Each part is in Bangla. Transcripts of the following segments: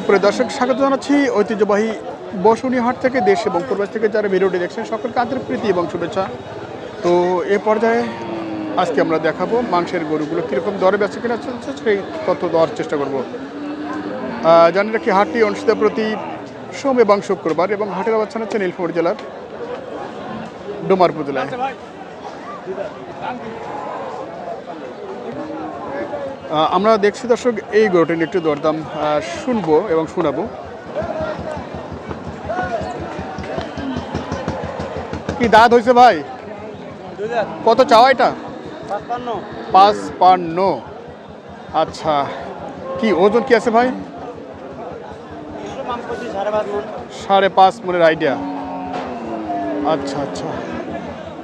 সুপ্রিয় দর্শক, স্বাগত জানাচ্ছি ঐতিহ্যবাহী বসুনি হাট থেকে। দেশ এবং প্রবাস থেকে যারা ভিডিওটি দেখছেন সকলকে আন্তরিক প্রীতি এবং শুভেচ্ছা। তো এ পর্যায়ে আজকে আমরা দেখাবো মাংসের গরুগুলো কীরকম দরে বেচা কেনা চলছে সেই তথ্য দেওয়ার চেষ্টা করব। জানি রাখি, হাটটি অনুষ্ঠিত প্রতি সোম এবং শুক্রবার এবং হাটের অবস্থান হচ্ছে নীলফামারী জেলার ডোমার উপজেলায়। আমরা দেখছি দর্শক, এই গরুটি একটু দরদাম শুনবো এবং শোনাবো। কি দাঁত হয়েছে ভাই? কত চাওয়া এটা? 55। আচ্ছা, কি ওজন কি আছে ভাই? 5.5 মনের আইডিয়া। আচ্ছা আচ্ছা,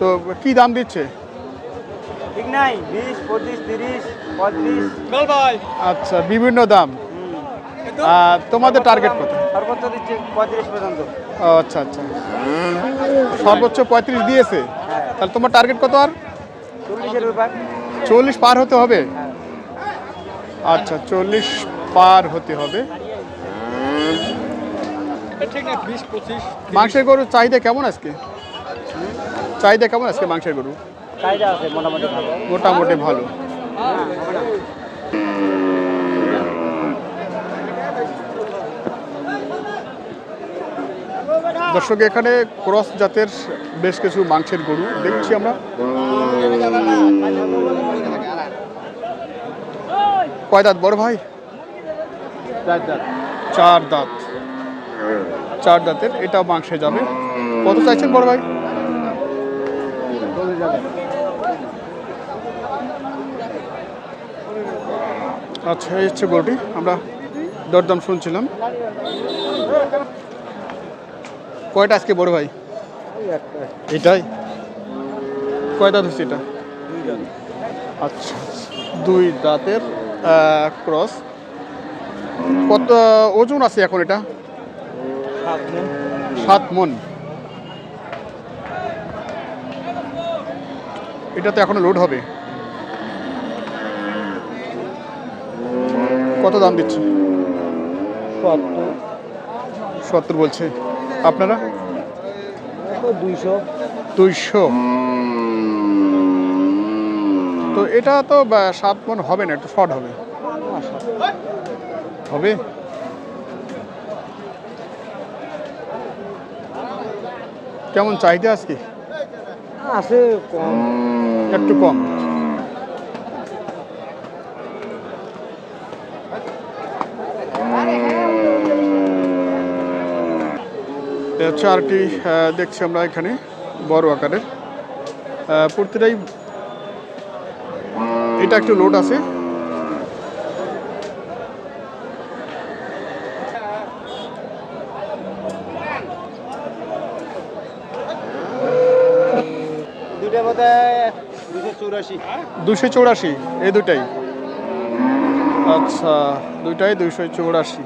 তো কি দাম দিচ্ছে? ঠিক নাই, 20, 25, 30, 35। আচ্ছা, বিভিন্ন দাম। তোমাদের টার্গেট কত? সর্বোচ্চ দিচ্ছে 35 পর্যন্ত। আচ্ছা আচ্ছা, সর্বোচ্চ 35 দিয়েছে। তাহলে তোমার টার্গেট কত? আর 40-এর উপর। 40 পার হতে হবে। আচ্ছা, 40 পার হতে হবে। মাংসের গরুর চাহিদা কেমন আজকে? চাহিদা কেমন আজকে মাংসের গরু? চাহিদা আছে মোটামুটি ভালো। মোটামুটি ভালো। দর্শক, এখানে ক্রস জাতের বেশ কিছু মাংসের গরু দেখছি আমরা। কয় দাঁত বড় ভাই? 4 দাঁত। 4 দাঁতের, এটাও মাংসে যাবে। কত চাইছেন বড় ভাই? আচ্ছা, এই হচ্ছে গরুটি, আমরা দরদাম শুনছিলাম। কয়টা আজকে বড় ভাই? এটাই। কয় দাঁত হচ্ছে এটা? আচ্ছা, 2 দাঁতের ক্রস। কত ওজন আছে এখন এটা? 7 মন। এটা তো এখনো লোড হবে। কত দাম দিচ্ছে? 70 বলছে। আপনারা? 200। তো এটা তো 7 মন হবে না, একটু শর্ট হবে। হবে। কেমন চাহিদা আজকে? আছে কম, একটু কম। হচ্ছে আরেকটি দেখছি আমরা এখানে বড় আকারের। প্রতিটাই এটা একটু লোড আছে। দুইটার মধ্যে 284। 284 এই দুটাই। আচ্ছা, দুইটাই 284।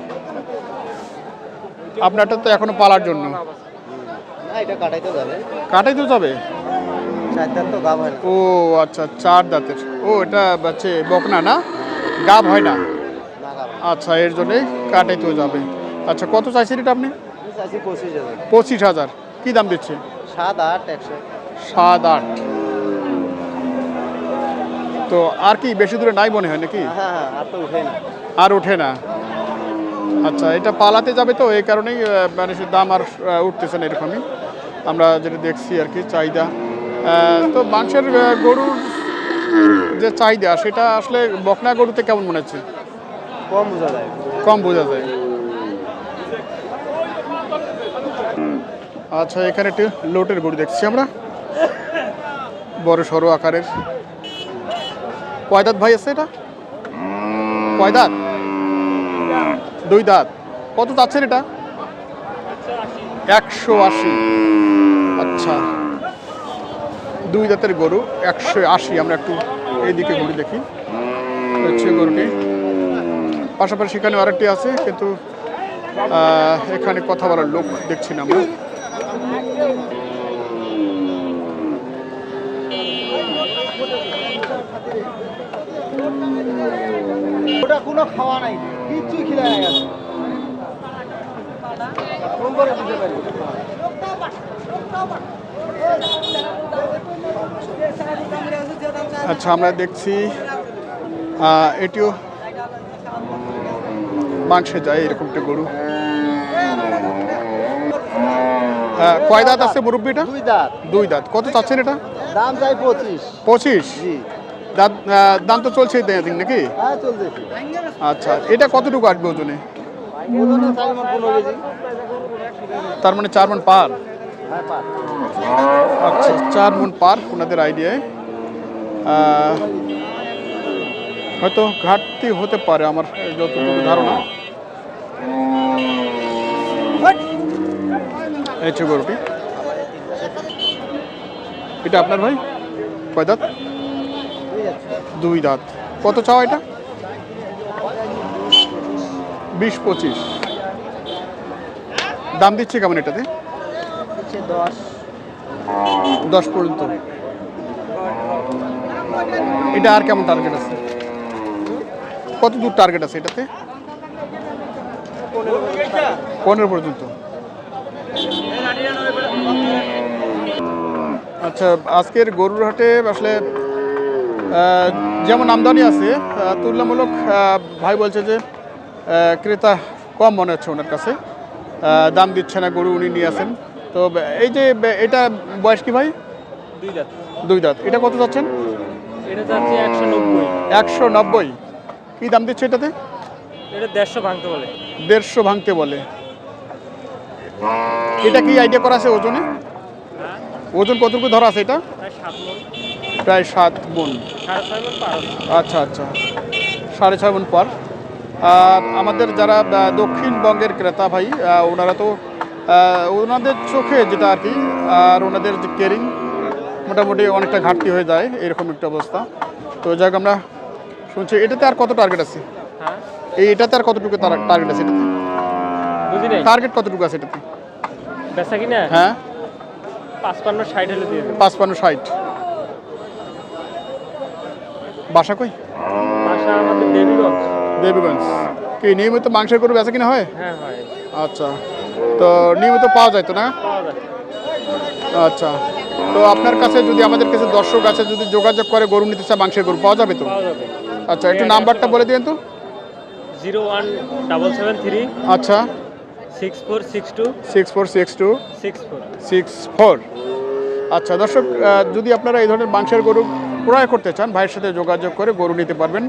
আপনারটা তো এখনো পালার জন্য। না, এটা কাটাইতে যাবে। কাটাই তো যাবে। 4 দাঁত তো গাব হয় না। ও আচ্ছা, 4 দাঁতের। ও, এটা হচ্ছে বকনা না, গাব হয় না। আচ্ছা, এর জন্যই কাটাইতেও যাবে। আচ্ছা, কত চাইছেন এটা আপনি? চাইছি 25,000। 25,000। কি দাম দিচ্ছে? 7-8 100। 7-8। তো আর কি বেশি দূরে নাই মনে হয় নাকি? হ্যাঁ, আর তো উঠে না। আর ওঠে না। আচ্ছা, এটা পালাতে যাবে তো এই কারণেই মানুষের দাম আর উঠতেছে না, এরকমই আমরা যেটা দেখছি আর কি চাহিদা। তো মাংসের গরুর যে চাহিদা সেটা আসলে বকনা গরুতে কেমন মনে হচ্ছে? কম বোঝা যায়। কম বোঝা যায়। আচ্ছা, এখানে একটু লোটের গরু দেখছি আমরা, বড় সড়ো আকারের। কয় দাঁত ভাই আছে এটা? কয় দাঁত? 2 দাঁত। কত চাচ্ছেন এটা? 180। আচ্ছা, 2 দাঁতের গরু 180। আমরা একটু এইদিকে গরু দেখি, হচ্ছে গরুটি। পাশাপাশি এখানে আরেকটি আছে, কিন্তু এখানে কথা বলার লোক দেখছি না আমরা। ওটা কোনো খাওয়া নাই, কিচ্ছুই খিদা নাই। আচ্ছা, আমরা দেখছি এটিও মাংসে যায় এরকম একটা গরু। কয় দাঁত আছে মুরব্বিটা? 2 দাঁত। 2 দাঁত। কত চাচ্ছেন এটা? দাম চাই 25। 25? জি। দাঁত দাম তো চলছেই দিন নাকি? হ্যাঁ চলতেছে। আচ্ছা, এটা কতটুকু আসবে ওজনে? ওজনে 4 মণ 15 কেজি। তার মানে 4 মণ পার। হ্যাঁ পার। আচ্ছা, 4 মণ পার ওনাদের আইডিয়ায়। হয়তো ঘাটতি হতে পারে আমার যতটুকু ধারণা। এই যে গরুটি, এটা আপনার ভাই? কয় দাঁত? 2 দাঁত। কত চাও এটা? 20-25 দাম দিচ্ছে কেমন এটাতে? 10 পর্যন্ত। এটা আর কেমন টার্গেট আছে? কত দূর টার্গেট আছে এটাতে? 15 পর্যন্ত। আচ্ছা, আজকের গরুর হাটে আসলে যেমন আমদানি আছে তুলনামূলক ভাই বলছে যে ক্রেতা কম মনে হচ্ছে ওনার কাছে, দাম দিচ্ছে না গরু উনি নিয়ে আসেন। তো এই যে এটা বয়স কি ভাই? 2 দাঁত। 2 দাঁত। এটা কত যাচ্ছেন? এটা যাচ্ছে 190। 190। কি দাম দিচ্ছে এটাতে? এটা 150 ভাঙতে বলে। 150 ভাঙতে বলে। এটা কি আইডিয়া করা আছে ওজনে? হ্যাঁ, ওজন কতটুকু ধরা আছে এটা? প্রায় 7 মণ। প্রায় 7 মণ। 6.5 মণ পার হবে। আচ্ছা আচ্ছা, 6.5 মণ পার। আর আমাদের যারা দক্ষিণবঙ্গের ক্রেতা ভাই, ওনারা তো ওনাদের চোখে যেটা আর কি, আর ওনাদের যে কেরিং মোটামুটি অনেকটা ঘাটতি হয়ে যায় এরকম একটা অবস্থা। তো যাক, আমরা শুনছি এটাতে আর কত টার্গেট আছে? হ্যাঁ, এটাতে আর কতটুকু টার্গেট আছে এটাতে? বুঝি নাই। টার্গেট কতটুকু আছে এটাতে? বেচা কিনা হ্যাঁ, 55-60 হলে দিয়ে দেবে। 55-60। বাসা কই? বাসা আমাদের দেবীগঞ্জ। দেবীগঞ্জ। কি নিয়মিত মাংসের গরু বেচা কিনা হয়? হ্যাঁ হয়, আচ্ছা, তো নিয়মিত পাওয়া যায় তো না? পাওয়া যায়। আচ্ছা, তো আপনার কাছে যদি আমাদের কাছে দর্শক আছে যদি যোগাযোগ করে গরু নিতে চায়, মাংসের গরু পাওয়া যাবে তো? পাওয়া যাবে। আচ্ছা, একটু নাম্বারটা বলে দিন তো। 01773 আচ্ছা, 6462 6462 64। 64। আচ্ছা দর্শক, যদি আপনারা এই ধরনের মাংসের গরু ক্রয় করতে চান, ভাইয়ের সাথে যোগাযোগ করে গরু নিতে পারবেন।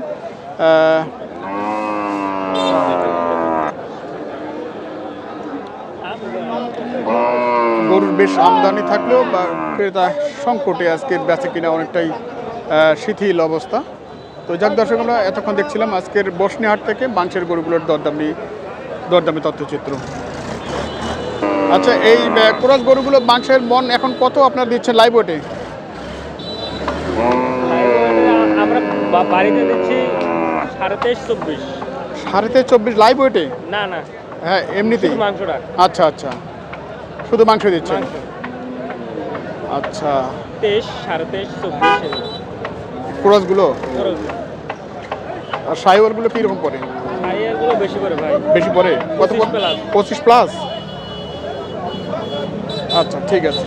গরুর বেশ আমদানি থাকলেও বা ক্রেতা সংকটে আজকের বেচা কিনা অনেকটাই শিথিল অবস্থা। তো যাক দর্শক, আমরা এতক্ষণ দেখছিলাম আজকের বসনিহাট থেকে মাংসের গরুগুলোর দরদামি তথ্যচিত্র। আচ্ছা, এই ক্রস গরুগুলো মাংসের মন এখন কত আপনার দিচ্ছেন লাইভ ওয়েটে? আমরা বাড়িতে দিচ্ছি 23.5-24। 23.5-24 লাইভ ওয়েটে? না না, হ্যাঁ, এমনিতেই। শুধু মাংসটা। আচ্ছা আচ্ছা, শুধু মাংস দিচ্ছেন? মাংস আচ্ছা, 23, 23.5-24 ক্রসগুলো খরচ। আর সাইওয়ালগুলো কীরকম পড়ে? টায়ারগুলো বেশি করে ভাই। বেশি পড়ে? কত? 25+। 25+? আচ্ছা, ঠিক আছে।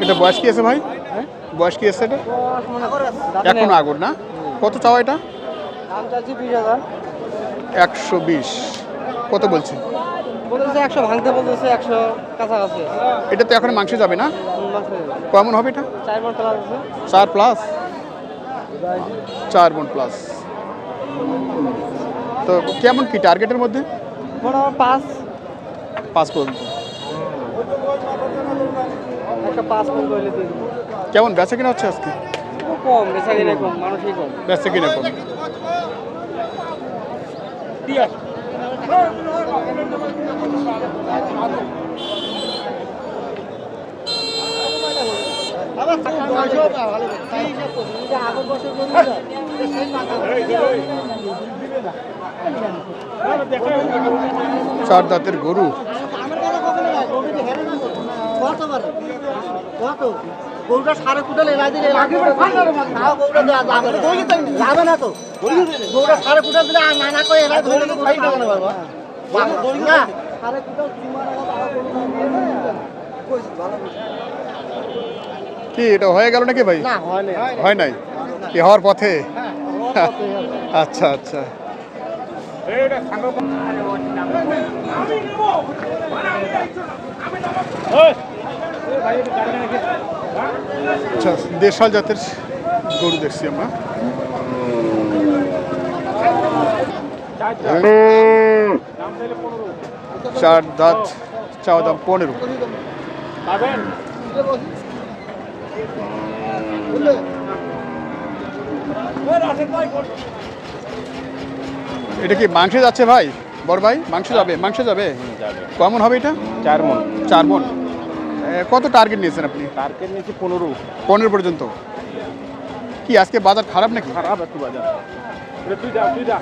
এটা বয়স কি আছে ভাই? বয়স কি আছে এটা? এখন আগর না? কত চাওয়া এটা? দাম চাচ্ছি 20,000। 120। কত বলছে? বলতেছে 100 ভাঙতে, বলতেছে 100 কাছাকাছি। এটা তো এখন মাংস যাবে না? কেমন হবে এটা? 4 মণ প্লাস আছে। 4+? 4 মণ প্লাস। তো কেমন কি টার্গেটের মধ্যে? মোটামুটি 5 পর্যন্ত। 105 মণ হইলে দিয়ে দেবো। কেমন বেচা কিনা হচ্ছে আজকে? কম, বেচা কিনা কম, মানুষই কম। বেচা কিনা কম। চার দাঁতের গরু। গরুটা সাড়ে কুটাল এলাই দিলে গরুটা যাবে না তো গরুটা সাড়ে কুটাল দিলে আর নানা করে এলাই ধরে তো খাই দেবো না বাবা না সাড়ে কুটাল কি এটা হয়ে গেল নাকি ভাই? না হয় না হয় নাই, কি হওয়ার পথে? আচ্ছা আচ্ছা। আচ্ছা, দেশাল জাতের গরু দেখছি আমরা। চার দাঁত, চাওয়া দাম 15। পাবেন এটা কি মাংসে যাচ্ছে ভাই? বড় ভাই মাংস যাবে? মাংস যাবে? কেমন হবে এটা? 4 মণ। 4 মণ। কত টার্গেট নিয়েছেন আপনি? টার্গেট নিয়েছি 15। 15 পর্যন্ত। কি আজকে বাজার খারাপ নাকি? খারাপ একটু বাজার। তুই যা